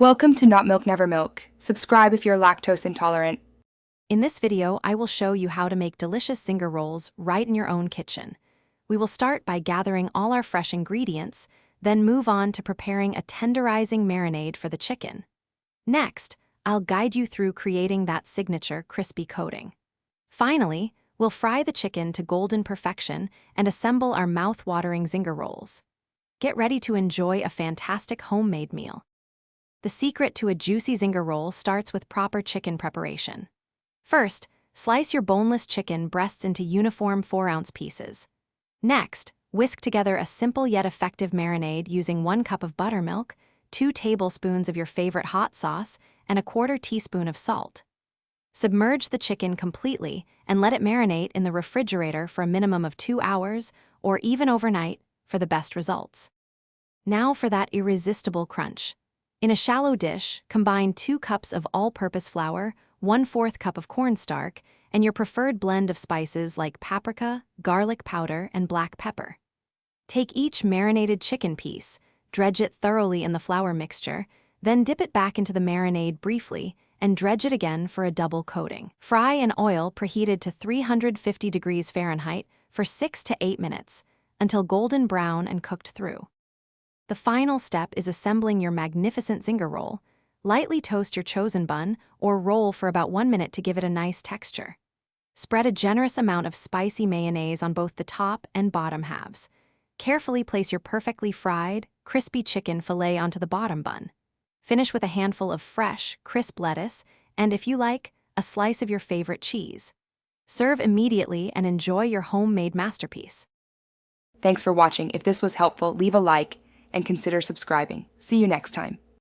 Welcome to Not Milk Never Milk. Subscribe if you're lactose intolerant. In this video, I will show you how to make delicious Zinger Rolls right in your own kitchen. We will start by gathering all our fresh ingredients, then move on to preparing a tenderizing marinade for the chicken. Next, I'll guide you through creating that signature crispy coating. Finally, we'll fry the chicken to golden perfection and assemble our mouth-watering Zinger Rolls. Get ready to enjoy a fantastic homemade meal. The secret to a juicy Zinger Roll starts with proper chicken preparation. First, slice your boneless chicken breasts into uniform 4-ounce pieces. Next, whisk together a simple yet effective marinade using 1 cup of buttermilk, 2 tablespoons of your favorite hot sauce, and a 1/4 teaspoon of salt. Submerge the chicken completely and let it marinate in the refrigerator for a minimum of 2 hours or even overnight for the best results. Now for that irresistible crunch. In a shallow dish, combine 2 cups of all-purpose flour, 1/4 cup of cornstarch, and your preferred blend of spices like paprika, garlic powder, and black pepper. Take each marinated chicken piece, dredge it thoroughly in the flour mixture, then dip it back into the marinade briefly and dredge it again for a double coating. Fry in oil preheated to 350 degrees Fahrenheit for 6 to 8 minutes until golden brown and cooked through. The final step is assembling your magnificent Zinger Roll. Lightly toast your chosen bun or roll for about 1 minute to give it a nice texture. Spread a generous amount of spicy mayonnaise on both the top and bottom halves. Carefully place your perfectly fried, crispy chicken fillet onto the bottom bun. Finish with a handful of fresh, crisp lettuce and, if you like, a slice of your favorite cheese. Serve immediately and enjoy your homemade masterpiece. Thanks for watching. If this was helpful, leave a like and consider subscribing. See you next time.